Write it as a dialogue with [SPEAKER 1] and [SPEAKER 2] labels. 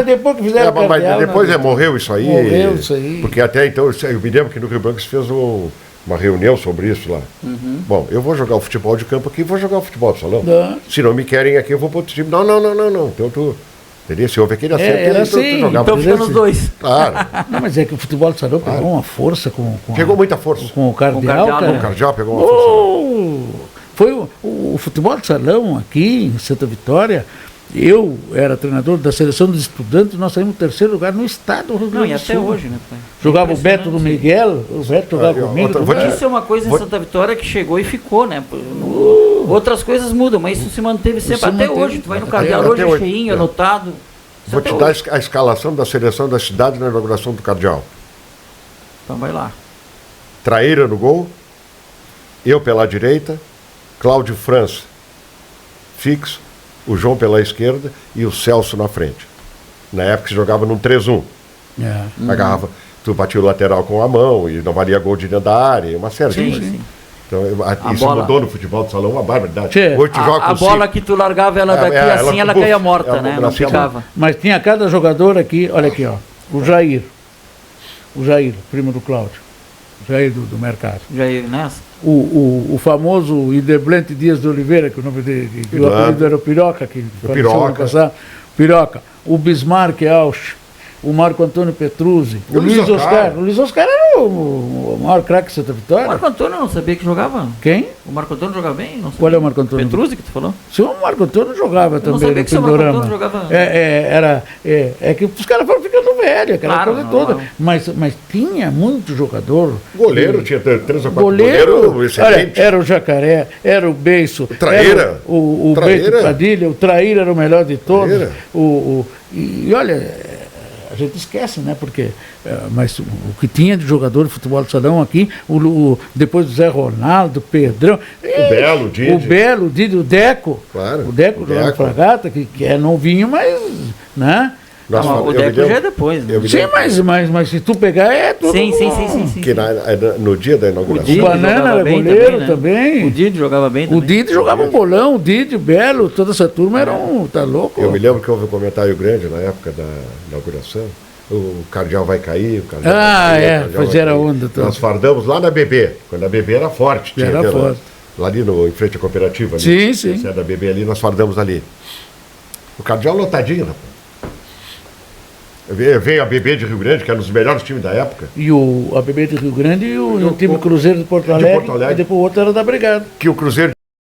[SPEAKER 1] Depois que fizeram
[SPEAKER 2] mas
[SPEAKER 1] cardeal,
[SPEAKER 2] depois
[SPEAKER 1] né?
[SPEAKER 2] morreu isso aí.
[SPEAKER 1] Morreu isso aí.
[SPEAKER 2] Porque até então, eu me lembro que no Rio Branco se fez uma reunião sobre isso lá. Bom, eu vou jogar o futebol de campo aqui, vou jogar o futebol de salão.
[SPEAKER 1] Não.
[SPEAKER 2] Se não me querem aqui, eu vou para outro time. Não. Então tu... Entendeu? Se houve aquele acerto,
[SPEAKER 1] era
[SPEAKER 2] tu
[SPEAKER 1] assim.
[SPEAKER 2] jogava.
[SPEAKER 3] Então fica nos dois.
[SPEAKER 2] Claro.
[SPEAKER 1] Não, mas é que o futebol de salão pegou uma força
[SPEAKER 2] Pegou muita força.
[SPEAKER 1] com o cardeal,
[SPEAKER 3] cardeal,
[SPEAKER 1] cara.
[SPEAKER 2] O Cardeal pegou uma força.
[SPEAKER 1] Foi o futebol de salão aqui em Santa Vitória. Eu era treinador da seleção dos estudantes, nós saímos em terceiro lugar no estado do Rio
[SPEAKER 3] Não,
[SPEAKER 1] Grande
[SPEAKER 3] e
[SPEAKER 1] do
[SPEAKER 3] até
[SPEAKER 1] Sul.
[SPEAKER 3] hoje, né, pai?
[SPEAKER 1] Jogava o Beto do Miguel, o Beto jogava comigo.
[SPEAKER 3] Isso é uma coisa em Santa Vitória que chegou e ficou, né? Outras coisas mudam, mas isso se manteve sempre.
[SPEAKER 1] Se
[SPEAKER 3] até
[SPEAKER 1] manteve.
[SPEAKER 3] hoje, tu vai no Cardeal
[SPEAKER 2] Até
[SPEAKER 3] hoje
[SPEAKER 2] hoje.
[SPEAKER 3] cheinho, anotado. Isso
[SPEAKER 2] Vou
[SPEAKER 3] até
[SPEAKER 2] te
[SPEAKER 3] hoje.
[SPEAKER 2] dar a escalação da seleção da cidade na inauguração do Cardeal.
[SPEAKER 3] Então vai lá.
[SPEAKER 2] Traíra no gol, eu pela direita, Cláudio França fixo, o João pela esquerda e o Celso na frente. Na época se jogava num 3-1. Agarrava, tu batia o lateral com a mão e não valia gol de dentro da área, uma série de coisas.
[SPEAKER 3] Sim.
[SPEAKER 2] Então,
[SPEAKER 3] A
[SPEAKER 2] isso
[SPEAKER 3] bola-
[SPEAKER 2] mudou no futebol de salão, uma barbaridade.
[SPEAKER 1] Tchê.
[SPEAKER 2] Hoje tu joga
[SPEAKER 3] A
[SPEAKER 2] com
[SPEAKER 3] bola
[SPEAKER 2] cinco.
[SPEAKER 3] que tu largava ela daqui assim, ela
[SPEAKER 2] buf,
[SPEAKER 3] caía morta,
[SPEAKER 2] ela
[SPEAKER 3] né? Não
[SPEAKER 2] nascia
[SPEAKER 3] ficava.
[SPEAKER 1] Mas tinha cada jogador aqui, olha aqui, ó, o Jair, primo do Cláudio, Jair do Mercado.
[SPEAKER 3] Jair nessa.
[SPEAKER 1] O famoso Ideblente Dias de Oliveira, que o nome dele, que o
[SPEAKER 2] Claro.
[SPEAKER 1] apelido era o Piroca, que faleceu
[SPEAKER 2] Piroca.
[SPEAKER 1] ano passado. Piroca, o Bismarck Ausch, o Marco Antônio Petruzzi, o Luiz Oscar. O Luiz Oscar era o maior craque de Santa
[SPEAKER 3] O
[SPEAKER 1] Vitória.
[SPEAKER 3] Marco Antônio eu não sabia que jogava.
[SPEAKER 1] Quem?
[SPEAKER 3] O Marco Antônio jogava bem? Não sabia.
[SPEAKER 1] Qual é o Marco Antônio?
[SPEAKER 3] Petruzzi que tu falou?
[SPEAKER 1] Sim, o Marco Antônio jogava
[SPEAKER 3] não
[SPEAKER 1] também
[SPEAKER 3] sabia
[SPEAKER 1] no
[SPEAKER 3] que seu Marco
[SPEAKER 1] Pindorama.
[SPEAKER 3] Antônio jogava-
[SPEAKER 1] É que os caras foram ficando velhos, aquela
[SPEAKER 3] Claro,
[SPEAKER 1] coisa
[SPEAKER 3] normal.
[SPEAKER 1] toda. Mas tinha muito jogador.
[SPEAKER 2] Goleiro, tinha 3 ou 4
[SPEAKER 1] Goleiro,
[SPEAKER 2] goleiros
[SPEAKER 1] olha,
[SPEAKER 2] excelentes.
[SPEAKER 1] era o Jacaré, era o Beiço,
[SPEAKER 2] Traíra.
[SPEAKER 1] era o
[SPEAKER 2] Traíra.
[SPEAKER 1] Beito Padilha, o Traíra era o melhor de todos.
[SPEAKER 2] Traíra.
[SPEAKER 1] E olha, a gente esquece, né? Porque, mas o que tinha de jogador de futebol de salão aqui, depois do Zé Ronaldo, Pedrão,
[SPEAKER 2] Belo, o Didi.
[SPEAKER 1] o Belo, o Didi, o Deco.
[SPEAKER 2] Claro,
[SPEAKER 1] O Deco
[SPEAKER 2] o
[SPEAKER 1] jogava
[SPEAKER 2] Deco.
[SPEAKER 1] Fragata, que é novinho, mas, né?
[SPEAKER 2] Nós
[SPEAKER 3] Não,
[SPEAKER 2] falamos-
[SPEAKER 3] o
[SPEAKER 2] eu me
[SPEAKER 3] Deco
[SPEAKER 2] lembro-
[SPEAKER 3] já é depois, né?
[SPEAKER 2] eu me
[SPEAKER 1] Sim,
[SPEAKER 2] lembro
[SPEAKER 1] mas se tu pegar é tudo.
[SPEAKER 3] Sim.
[SPEAKER 2] que no dia da
[SPEAKER 3] O
[SPEAKER 2] inauguração,
[SPEAKER 3] Didi
[SPEAKER 1] Banana
[SPEAKER 3] jogava
[SPEAKER 1] era
[SPEAKER 3] bem
[SPEAKER 1] goleiro
[SPEAKER 3] né?
[SPEAKER 1] também.
[SPEAKER 3] O Didi jogava bem
[SPEAKER 1] O
[SPEAKER 3] também.
[SPEAKER 1] Didi jogava um bolão, o Didi, o Belo, toda essa turma era tá louco?
[SPEAKER 2] eu me lembro que houve um comentário grande na época da inauguração. O Cardeal vai cair, o Cardeal vai cair, o Cardeal
[SPEAKER 1] pois
[SPEAKER 2] vai
[SPEAKER 1] era
[SPEAKER 2] cair.
[SPEAKER 1] onda toda.
[SPEAKER 2] Nós fardamos lá na BB, quando a BB era forte.
[SPEAKER 1] Era
[SPEAKER 2] aquela-
[SPEAKER 1] forte.
[SPEAKER 2] Lá ali em frente à cooperativa. Ali,
[SPEAKER 1] Sim, sim.
[SPEAKER 2] Você é da BB ali, nós fardamos ali. O Cardeal lotadinho, rapaz. Veio a BB de Rio Grande, que era um dos melhores times da época,
[SPEAKER 1] E a BB de Rio Grande e o time
[SPEAKER 2] o-
[SPEAKER 1] Cruzeiro de Porto
[SPEAKER 2] de
[SPEAKER 1] Alegre,
[SPEAKER 2] Porto Alegre.
[SPEAKER 1] e depois o outro era da Brigada.
[SPEAKER 2] que o Cruzeiro